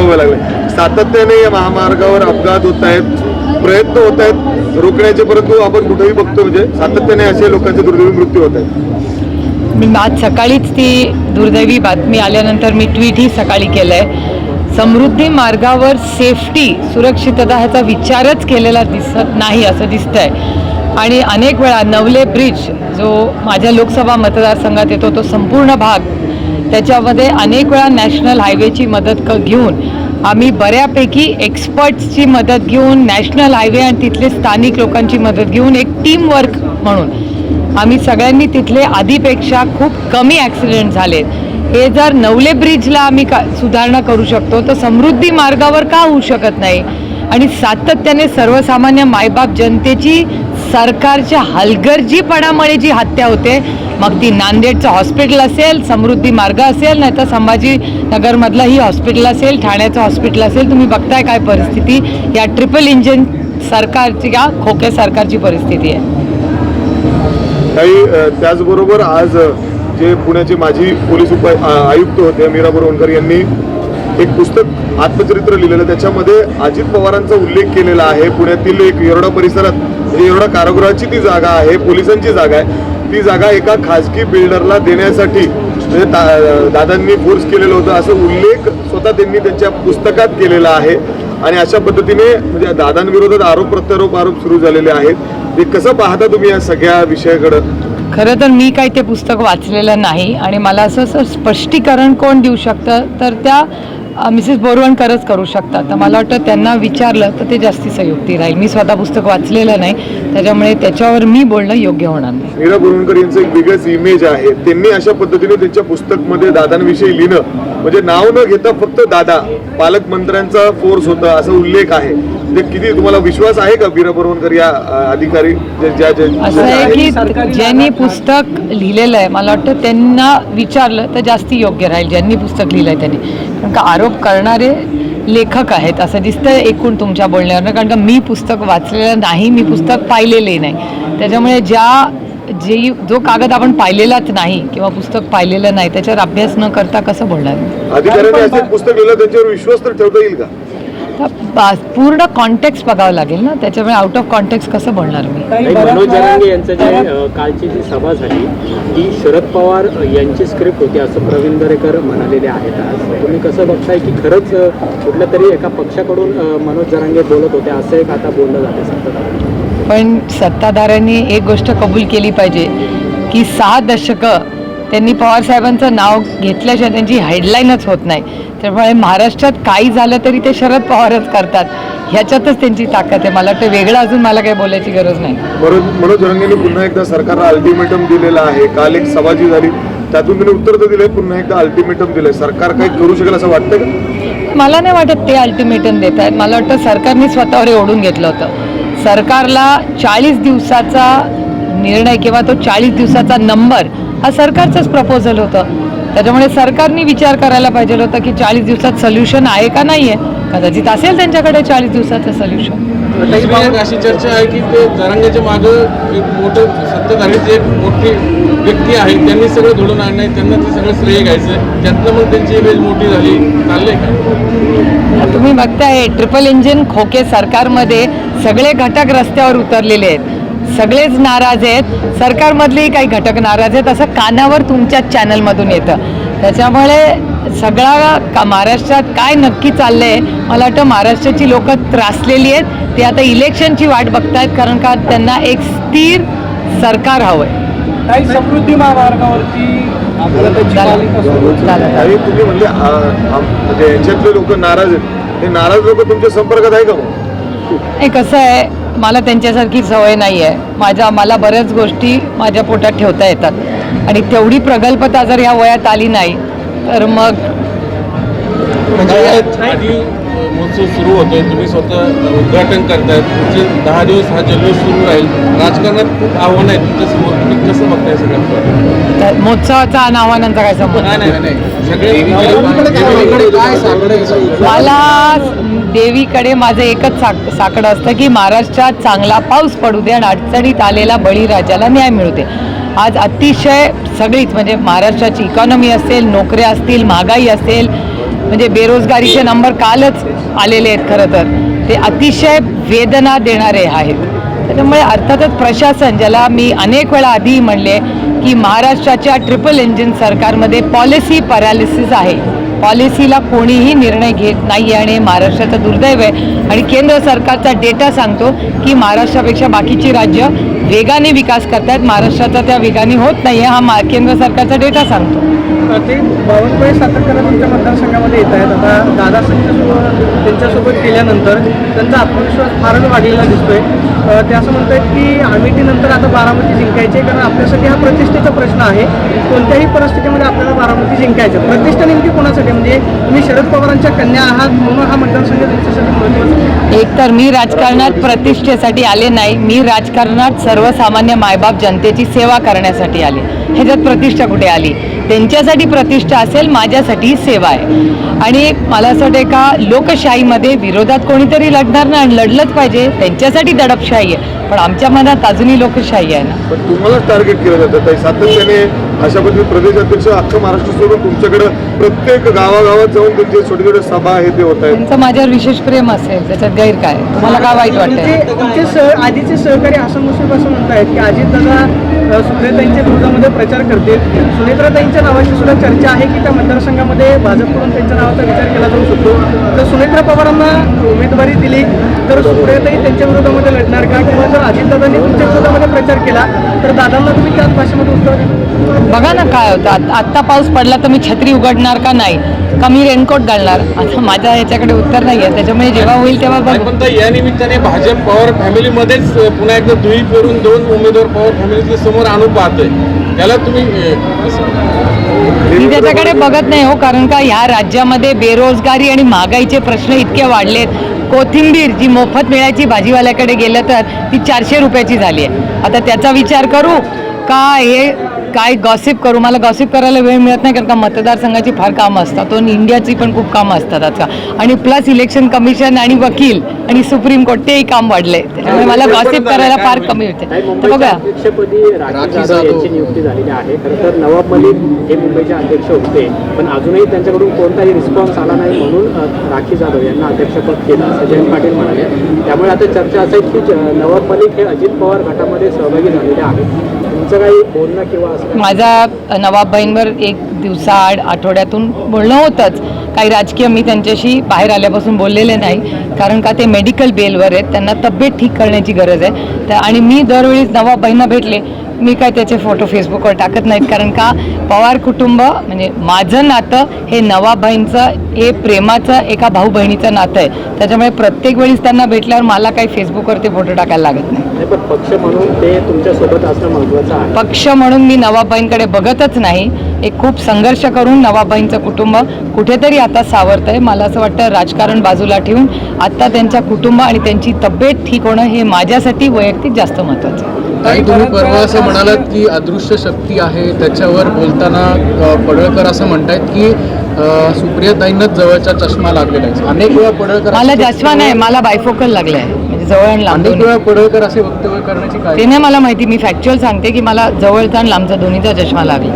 अनुभवायला लागले. सातत्याने या महामार्गावर अपघात होत आहेत, प्रयत्न होत आहेत रोखण्याचे, परंतु आपण कुठेही बघतो म्हणजे सातत्याने असे लोकांचे दुर्दैवी मृत्यू होत आहेत. मी आज सकाळीच ती दुर्दैवी बातमी आल्यानंतर मी ट्विटही सकाळी केलं आहे. समृद्धी मार्गावर सेफ्टी, सुरक्षितता ह्याचा विचारच केलेला दिसत नाही असं दिसतंय. आणि अनेक वेळा नवले ब्रिज जो माझ्या लोकसभा मतदारसंघात येतो तो संपूर्ण भाग, त्याच्यामध्ये अनेक वेळा नॅशनल हायवेची मदत घेऊन आम्ही बऱ्यापैकी एक्सपर्ट्सची मदत घेऊन नॅशनल हायवे आणि तिथले स्थानिक लोकांची मदत घेऊन एक टीम वर्क म्हणून आम्ही सगळ्यांनी तिथले आधीपेक्षा खूप कमी ॲक्सिडेंट झालेत. हे जर नवले ब्रिजला आम्ही सुधारणा करू शकतो तर समृद्धी मार्गावर का होऊ शकत नाही. आणि सातत्याने सर्वसामान्य मायबाप जनतेची सरकारच्या हलगर्जीपणामुळे जी हत्या होते, मग ती नांदेडचं हॉस्पिटल असेल, समृद्धी मार्ग असेल, नाही तर संभाजीनगरमधलंही हॉस्पिटल असेल, ठाण्याचं हॉस्पिटल असेल, तुम्ही बघताय काय परिस्थिती या ट्रिपल इंजिन सरकारची या खोके सरकारची परिस्थिती आहे. काही त्याचबरोबर आज जे पुण्याचे माजी पोलीस आयुक्त होते मीरा बोरवणकर यांनी एक पुस्तक आत्मचरित्र लिहिलेलं, त्याच्यामध्ये अजित पवारांचा उल्लेख केलेला आहे. पुण्यातील एक येरवडा परिसरात म्हणजे येरवडा कारागृहाची ती जागा आहे, पोलिसांची जागा आहे, ती जागा एका खाजगी बिल्डरला देण्यासाठी म्हणजे दादांनी फोर्स केलेलं होतं असं उल्लेख स्वतः त्यांनी त्यांच्या पुस्तकात केलेला आहे. आणि अशा पद्धतीने म्हणजे दादांविरोधात आरोप प्रत्यारोप सुरू झालेले आहेत. ते कसं पाहता तुम्ही या सगळ्या विषयाकडं? खरं तर मी काही ते पुस्तक वाचलेलं नाही आणि मला असं स्पष्टीकरण कोण देऊ शकतं तर त्या मिसेस बोरवणकरच करू शकतात. तर मला वाटतं त्यांना विचारलं तर ते जास्ती संयुक्ती राहील. मी स्वतः पुस्तक वाचलेलं नाही, त्याच्यामुळे त्याच्यावर मी बोलणं योग्य होणार नाही. मीरा बोरवणकर यांचं एक वेगळंच इमेज आहे. त्यांनी अशा पद्धतीने त्यांच्या पुस्तकमध्ये दादांविषयी लिहिणं म्हणजे नाव न घेता फक्त दादा, पालकमंत्र्यांचा फोर्स होता असा उल्लेख आहे. म्हणजे किती तुम्हाला विश्वास आहे का मीरा बोरवणकर या अधिकारी असं आहे की ज्यांनी पुस्तक लिहिलेलं आहे मला वाटतं त्यांना विचारलं तर जास्ती योग्य राहील ज्यांनी पुस्तक लिहिलं आहे त्यांनी. कारण का आरोप करणारे लेखक आहेत असं दिसतं एकूण तुमच्या बोलण्यावरनं. कारण का मी पुस्तक वाचलेलं नाही, मी पुस्तक पाहिलेले नाही, त्याच्यामुळे जो कागद आपण पाहिलेलाच नाही किंवा पुस्तक पाहिलेलं नाही त्याच्यावर अभ्यास न करता कसं बोलणार. अधिकाऱ्यांनी असे पुस्तक लिहिलं त्याच्यावर विश्वास तर ठेवता येईल का? पूर्ण कॉन्टेक्स्ट बघावं लागेल ना, त्याच्यामुळे आउट ऑफ कॉन्टेक्स्ट कसं बोलणार मी. मनोज जरांगे यांचं जे कालची जी सभा झाली ती शरद पवार यांची स्क्रिप्ट होती असं प्रवीण दरेकर म्हणालेले आहेत. आज तुम्ही कसं बघताय की खरंच कुठल्या तरी एका पक्षाकडून मनोज जरांगे बोलत होते असं एक आता बोललं जाते सत्ताधाऱ्यांनी. पण सत्ताधाऱ्यांनी एक गोष्ट कबूल केली पाहिजे की 6 दशकं त्यांनी पवारसाहेबांचं नाव घेतल्याशिवाय त्यांची हेडलाईनच होत नाही. त्यामुळे महाराष्ट्रात काही झालं तरी ते शरद पवारच करतात, ह्याच्यातच त्यांची ताकद आहे. मला वाटतं वेगळं अजून मला काही बोलायची गरज नाही. मनोज जरांगेंनी पुन्हा एकदा सरकारला अल्टिमेटम दिलेला आहे. काल एक सभा जी झाली त्यातून त्यांनी उत्तर तर दिलंय, पुन्हा एकदा अल्टिमेटम दिलंय. सरकार काही करू शकेल असं वाटतं का? मला नाही वाटत ते अल्टिमेटम देत आहेत. मला वाटतं सरकारने स्वतःवर ओढून घेतलं होतं. सरकारला 40 दिवसाचा निर्णय किंवा तो 40 दिवसाचा नंबर हा सरकारचंच प्रपोजल होतं. त्याच्यामुळे सरकारने विचार करायला पाहिजे होतं की 40 दिवसात सोल्युशन आहे का नाही आहे. कदाचित असेल त्यांच्याकडे 40 दिवसाचं सोल्युशन. अशी चर्चा आहे की ते जरांगेच्या मागं एक मोठं सत्ताधारीची एक मोठी व्यक्ती आहे, त्यांनी सगळं घडून आणणं, त्यांना ते सगळं श्रेय घ्यायचं, त्यातनं मग त्यांची इमेज मोठी झाली. चाललंय का? तुम्ही बघताय ट्रिपल इंजिन खोके सरकारमध्ये सगळे घटक रस्त्यावर उतरलेले आहेत, सगळेच नाराज आहेत, सरकारमधलेही काही घटक नाराज आहेत असं कानावर तुमच्याच चॅनलमधून येतं. त्याच्यामुळे सगळा महाराष्ट्रात काय नक्की चाललंय मला वाटतं महाराष्ट्राची लोक त्रासलेली आहेत. ते आता इलेक्शनची वाट बघतायत कारण का त्यांना एक स्थिर सरकार हवंय. काही समृद्धी महामार्गावरती तुम्ही म्हणजे याच्यातले लोक नाराज आहेत, हे नाराज लोक तुमच्या संपर्कात आहे का? हे कसं आहे, मला त्यांच्यासारखी सवय नाही आहे. मला बऱ्याच गोष्टी माझ्या पोटात ठेवता येतात आणि तेवढी प्रगल्भता जर ह्या वयात आली नाही तर मग म्हणजे आधी महोत्सव सुरू होतोय, तुम्ही स्वतः उद्घाटन करतायत, पुढचे 10 दिवस हा जल्लोष सुरू राहील. राजकारणात खूप आव्हान आहेत तुमच्यासमोर, तुम्ही कसं बघताय सगळं? महोत्सवाचा आणि आव्हानांचा काय संबंध? मला देवीकडे माझं एकच साकडं असतं की महाराष्ट्रात चांगला पाऊस पडू दे आणि अडचणीत आलेला बळीराजाला न्याय मिळू दे. आज अतिशय सगळीच म्हणजे महाराष्ट्राची इकॉनॉमी असेल, नोकऱ्या असतील, महागाई असेल, म्हणजे बेरोजगारीचे नंबर कालच आलेले आहेत. खरं तर ते अतिशय वेदना देणारे आहेत. त्याच्यामुळे अर्थातच प्रशासन, ज्याला मी अनेक वेळा आधी म्हणले की महाराष्ट्राच्या ट्रिपल इंजिन सरकारमध्ये पॉलिसी पॅरालिसिस आहे. पॉलिसीला कोणीही निर्णय घेत नाही आहे आणि महाराष्ट्राचं दुर्दैव आहे. आणि केंद्र सरकारचा डेटा सांगतो की महाराष्ट्रापेक्षा बाकीची राज्य वेगाने विकास करतायत, महाराष्ट्राचा त्या वेगाने होत नाही आहे, हा केंद्र सरकारचा डेटा सांगतो. ते बावनकुळे सातारकर तुमच्या मतदारसंघामध्ये येत आहेत. आता दादा त्यांच्यासोबत केल्यानंतर त्यांचा आत्मविश्वास फारच वाढलेला दिसतोय. ते असं म्हणतात की अमेठीनंतर आता बारामती जिंकायचे, कारण आपल्यासाठी हा प्रतिष्ठेचा प्रश्न आहे. कोणत्याही परिस्थितीमध्ये आपल्याला बारामती जिंकायचं. प्रतिष्ठा नेमकी कोणासाठी? म्हणजे तुम्ही शरद पवारांच्या कन्या आहात म्हणून हा मतदारसंघ तुमच्यासाठी महत्त्वाचा. एक तर मी राजकारणात प्रतिष्ठेसाठी आले नाही, मी राजकारणात सर्वसामान्य मायबाप जनतेची सेवा करण्यासाठी आले. ह्याच्यात प्रतिष्ठा कुठे आली? त्यांच्यासाठी प्रतिष्ठा असेल, माझ्यासाठी सेवा आहे. आणि मला असं वाटतं का लोकशाहीमध्ये विरोधात कोणीतरी लढणार ना, आणि लढलंच पाहिजे. त्यांच्यासाठी दडपशाही आहे, पण आमच्या मनात अजूनही लोकशाही आहे ना. पण तुम्हालाच टार्गेट केलं जातं ताई सातत्याने. अशा पद्धतीने प्रदेश अध्यक्ष अख्खं महाराष्ट्र सोडून तुमच्याकडे प्रत्येक गावागावात जाऊन त्यांचे छोटे छोटे सभा आहे ते होत आहेत. त्यांचं माझ्यावर विशेष प्रेम असेल, त्याच्यात गैर काय? तुम्हाला काय वाईट वाटतंय? तुमचे आधीचे सहकारी हसन मुश्रीफ असं म्हणतायत की अजितदादा सुनेत्राताईंच्या विरोधामध्ये प्रचार करतील. सुनेत्राताईंच्या नावाची सुद्धा चर्चा आहे की त्या मतदारसंघामध्ये भाजपकडून त्यांच्या नावाचा विचार केला जाऊ शकतो. जर सुनेत्रा पवारांना उमेदवारी दिली तर सुप्रियाताई त्यांच्या विरोधामध्ये लढणार का? किंवा जर अजितदादांनी तुमच्या विरोधामध्ये प्रचार केला तर दादांना तुम्ही त्याच भाषेमध्ये उत्तर द्या. बघा ना काय होतं. आत्ता पाऊस पडला तर मी छत्री उघडणार का नाही, का मी रेनकोट घालणार? आता माझ्या याच्याकडे उत्तर नाही आहे. त्याच्यामुळे जेव्हा होईल तेव्हा बघू. पण ताई, या निमित्ताने भाजप पवार फॅमिलीमध्येच पुन्हा एकदा दुही करून 2 उमेदवार पवार फॅमिलीचे समोर आणू पाहतोय. त्याला तुम्ही मी त्याच्याकडे बघत नाही हो, कारण का ह्या राज्यामध्ये बेरोजगारी आणि महागाईचे प्रश्न इतके वाढलेत. कोथिंबीर जी मोफत मिळायची भाजीवाल्याकडे गेलं तर ती 400 रुपयाची झाली आहे. आता त्याचा विचार करू का हे काय गॉसिप करू? मला गॉसिप करायला वेळ मिळत नाही, कारण का मतदारसंघाची फार कामं असतात, तो इंडियाची पण खूप कामं असतात आता. आणि प्लस इलेक्शन कमिशन आणि वकील आणि सुप्रीम कोर्ट तेही काम वाढले, त्याच्यामुळे मला गॉसिप करायला फार कमी होते. तर बघा, अध्यक्षपदी राखी जाधव यांची नियुक्ती झालेली आहे. खरं तर नवाब मलिक हे मुंबईचे अध्यक्ष होते, पण अजूनही त्यांच्याकडून कोणताही रिस्पॉन्स आला नाही, म्हणून राखी जाधव यांना अध्यक्षपद केलं असं जयंत पाटील म्हणाले. त्यामुळे आता चर्चा असं आहे की नवाब मलिक हे अजित पवार गटामध्ये सहभागी झालेले आहेत. तुमचं काही बोलणं किंवा असं माझा नवाबबाईंवर एक दिवसाआड आठवड्यातून बोलणं होतंच. काही राजकीय मी त्यांच्याशी बाहेर आल्यापासून बोललेले नाही, कारण का ते मेडिकल बेलवर आहेत, त्यांना तब्येत ठीक करण्याची गरज आहे. आणि मी दरवेळी नवाबबाईंना भेटले, मी काय त्याचे फोटो फेसबुकवर टाकत नाहीत, कारण का पवार कुटुंब म्हणजे माझं नातं हे नवाबबाईंचं हे प्रेमाचं एका भाऊ बहिणीचं नातं आहे. त्याच्यामुळे प्रत्येक वेळेस त्यांना भेटल्यावर मला काही फेसबुकवरती फोटो टाकायला लागत नाही. पण पक्ष म्हणून ते तुमच्यासोबत असणं महत्त्वाचं आहे. पक्ष म्हणून मी नवाबबाईंकडे बघतच नाही. एक खूप संघर्ष करून नवाबबाईंचं कुटुंब कुठेतरी आता सावरतंय. मला असं वाटतं राजकारण बाजूला ठेवून आता त्यांच्या कुटुंब आणि त्यांची तब्येत ठीक होणं हे माझ्यासाठी वैयक्तिक जास्त महत्त्वाचं आहे. ताई, तुम्ही परवा असं म्हणालात की अदृश्य शक्ती आहे, त्याच्यावर बोलताना पडळकर असं म्हणतायत की सुप्रियाताईंनाच जवळचा चष्मा लागलेला आहे. अनेक वेळा पडळकर मला चष्मा नाही, मला बायफोकल लागले आहे, म्हणजे जवळ आणि लांब अनेक दोन्ही. वेळा पडळकर असे वक्तव्य करण्याची काय? ते नाही मला माहिती, मी फॅक्च्युअल सांगते की मला जवळचा आणि लांबचा दोन्हीचा चष्मा लागला.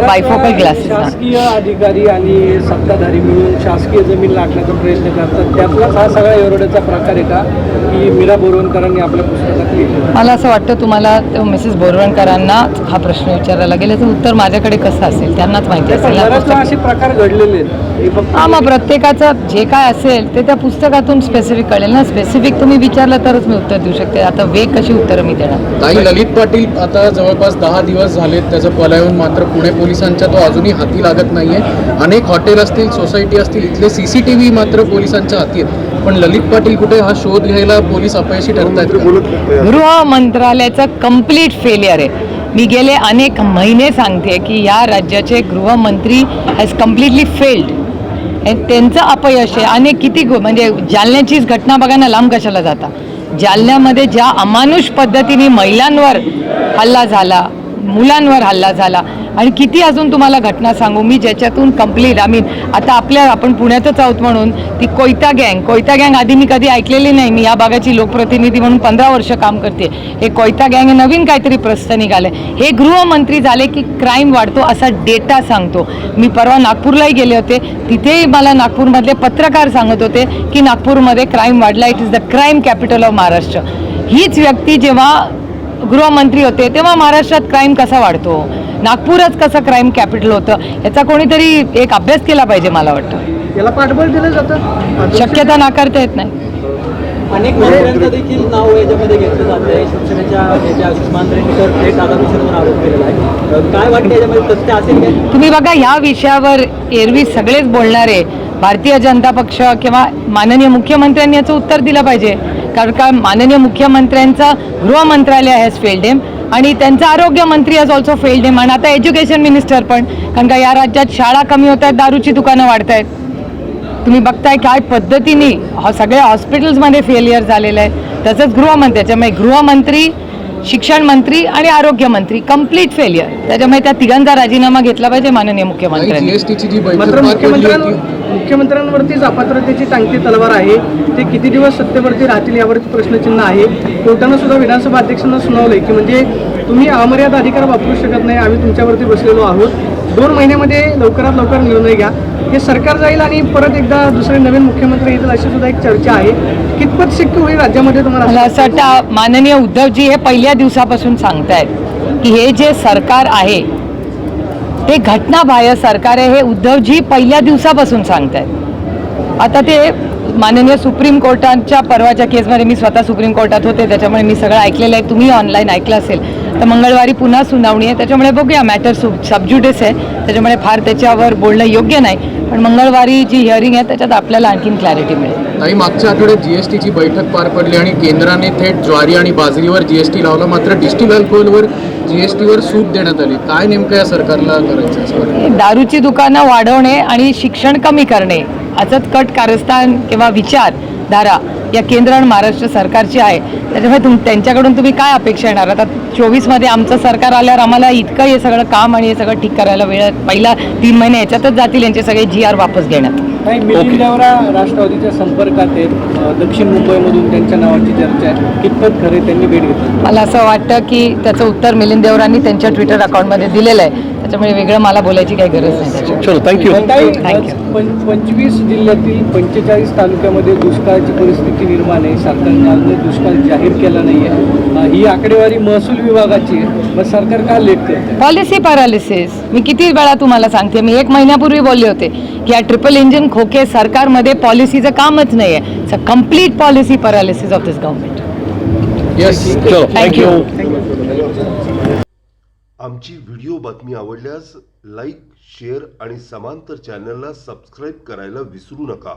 Bifocal glasses. शासकीय अधिकारी आणि सत्ताधारी मिळून शासकीय जमीन लागण्याचा प्रयत्न करतात, त्यातलाच हा सगळा एवढ्याचा प्रकार आहे का की मीरा बोरवणकरांनी आपल्या पुस्तकात लिहिलं? मला असं वाटतं तुम्हाला मिसेस बोरवणकरांना हा प्रश्न विचारायला गेला तर उत्तर माझ्याकडे कसं असेल, त्यांनाच माहिती असेल ना. बऱ्याच असे प्रकार घडलेले आहेत. हे फक्त हा, मग प्रत्येकाचं जे काय असेल ते त्या पुस्तकातून स्पेसिफिक कळेल ना. स्पेसिफिक तुम्ही विचारलं तरच मी उत्तर देऊ शकते. आता वेग कशी उत्तरं मी देणार? ताई, ललित पाटील आता जवळपास 10 दिवस झालेत त्याचं पलायन, मात्र पुणे पोलिसांच्या तो अजूनही हाती लागत नाहीये. अनेक हॉटेल असतील, सोसायटी असतील, इथले CCTV मात्र पोलिसांच्या हाती आहेत. पण ललित पाटील कुठे, हा शोध घ्यायला पोलीस अपयशी ठरतायत? बोलत नाही. गृह मंत्रालयाचं कम्प्लीट फेलियर आहे. मी गेले अनेक महिने सांगते की या राज्याचे गृहमंत्री हॅज कम्प्लिटली फेल्ड. त्यांचं अपयश आहे. अनेक किती म्हणजे जालन्याचीच घटना बघा ना, लांब कशाला जाता. जालन्यामध्ये ज्या अमानुष पद्धतीने महिलांवर हल्ला झाला, मुलांवर हल्ला झाला आणि किती अजून तुम्हाला घटना सांगू मी, ज्याच्यातून कंप्लीट आता आपण पुण्यातच आहोत म्हणून ती कोयता गँग आधी मी कधी ऐकलेली नाही. मी या भागाची लोकप्रतिनिधी म्हणून 15 वर्ष काम करते. हे कोयता गँग हे नवीन काहीतरी प्रश्न निघाले. हे गृहमंत्री झाले की क्राईम वाढतो असा डेटा सांगतो. मी परवा नागपूरलाही गेले होते, तिथेही मला नागपूरमधले पत्रकार सांगत होते की नागपूरमध्ये क्राईम वाढला. It is the crime capital of Maharashtra. हीच व्यक्ती जेव्हा गृहमंत्री होते तेव्हा महाराष्ट्रात क्राईम कसा वाढतो, नागपूरच कसं क्राईम कॅपिटल होतं, याचा कोणीतरी एक अभ्यास केला पाहिजे मला वाटतं. याला पाठबळ दिलं जातं, शक्यता नाकारता येत नाही. अनेक मंत्र्यांचं देखील नाव याच्यामध्ये घेतलं जात आहे. शिवसेनेच्या सुषमा अंद्रेंकर थेट दादाभाऊंवर आरोप केलेला आहे. काय वाटतं याच्यामध्ये तथ्य असेल काय? तुम्ही बघा, ह्या विषयावर एरवी सगळेच बोलणारे भारतीय जनता पक्ष किंवा माननीय मुख्यमंत्र्यांनी याचं उत्तर दिलं पाहिजे. कारण का माननीय मुख्यमंत्र्यांचं गृह मंत्रालय हॅज फेल्ड हिम आणि त्यांचा आरोग्य मंत्री हॅज ऑल्सो फेल्ड हिम आणि आता एज्युकेशन मिनिस्टर पण. कारण का या राज्यात शाळा कमी होत आहेत, दारूची दुकानं वाढत आहेत. तुम्ही बघताय काय पद्धतीने सगळ्या हॉस्पिटल्समध्ये फेलियर झालेलं आहे. तसंच गृहमंत्री, त्याच्यामुळे गृहमंत्री, शिक्षण मंत्री आणि आरोग्य मंत्री कंप्लीट फेलियर. त्याच्यामुळे त्या तिघांचा राजीनामा घेतला पाहिजे माननीय मुख्यमंत्र्यांनी. जीएसटीची जी बैठक मात्र पार पडली होती, मुख्यमंत्र्यांवरतीच अपात्रतेची टांगती तलवार आहे. ते किती दिवस सत्तेवरती राहतील यावरच प्रश्नचिन्ह आहे. कोर्टानं सुद्धा विधानसभा अध्यक्षांना सुनावलंय की म्हणजे तुम्ही अमर्याद अधिकार वापरू शकत नाही, आम्ही तुमच्यावरती बसलेलो आहोत. 2 महिन्यामध्ये लवकरात लवकर निर्णय घ्या. हे सरकार जाईल आणि परत एकदा दुसरे नवीन मुख्यमंत्री येतील अशी सुद्धा एक चर्चा आहे. कितपत शक्य होईल राज्यामध्ये मला तुम्हाला? असं वाटतं माननीय उद्धवजी हे पहिल्या दिवसापासून सांगतायत की हे जे सरकार आहे ते घटनाबाह्य सरकार आहे. हे उद्धवजी पहिल्या दिवसापासून सांगतायत. आता ते माननीय सुप्रीम कोर्टाच्या परवाच्या केसमध्ये मी स्वतः सुप्रीम कोर्टात होते, त्याच्यामुळे मी सगळं ऐकलेलं आहे. तुम्ही ऑनलाईन ऐकलं असेल तर मंगळवारी पुन्हा सुनावणी आहे. त्याच्यामुळे बघूया, मॅटर सबज्युडिस आहे, त्याच्यामुळे फार त्याच्यावर बोलणं योग्य नाही. पण मंगळवारी जी हिअरिंग आहे त्याच्यात आपल्याला आणखीन क्लॅरिटी मिळेल. काही मागच्या आठवड्यात जीएसटीची बैठक पार पडली आणि केंद्राने थेट ज्वारी आणि बाजरीवर जीएसटी लावला, मात्र डिस्टिल अल्कोहोलवर जीएसटीवर सूट देण्यात आली. काय नेमकं या सरकारला करायचं असं वाटतं? दारूची दुकानं वाढवणे आणि शिक्षण कमी करणे असंच कट कारस्थान किंवा विचारधारा या केंद्र आणि महाराष्ट्र सरकारची आहे. त्याच्यामुळे त्यांच्याकडून तुम्ही काय अपेक्षा येणार? आता 24मध्ये आमचं सरकार आल्यावर आम्हाला इतकं हे सगळं काम आणि हे सगळं ठीक करायला वेळ, पहिला 3 महिने याच्यातच जातील यांचे सगळे GR वापस घेण्यात. नाही, मिलिंद देवरा राष्ट्रवादीच्या संपर्कात आहेत. दक्षिण मुंबईमधून त्यांच्या नावाची चर्चा आहे. कितपत खरे त्यांनी भेट घेतली? मला असं वाटतं की त्याचं उत्तर मिलिंद देवरांनी त्यांच्या ट्विटर अकाउंटमध्ये दिलेलं आहे. त्याच्यामुळे वेगळं मला बोलायची काही गरज नाही त्याच्यात. चलो, थँक्यू. 25 जिल्ह्यातील 45 तालुक्यामध्ये दुष्काळाची परिस्थिती निर्माण आहे. सरकारने दुष्काळ जाहीर केला नाही आहे. ही आकडेवारी महसूल विभागाची आहे. मग सरकार का लेट करते? Policy paralysis. मी किती वेळा तुम्हाला सांगते, मी 1 महिन्यापूर्वी बोलले होते की या ट्रिपल इंजिन खोके सरकारमध्ये पॉलिसीचं कामच नाही आहे. Complete policy paralysis of this government. Yes, thank you. आमची व्हिडिओ बातमी आवडल्यास लाईक, शेअर आणि समांतर चॅनलला सबस्क्राईब करायला विसरू नका.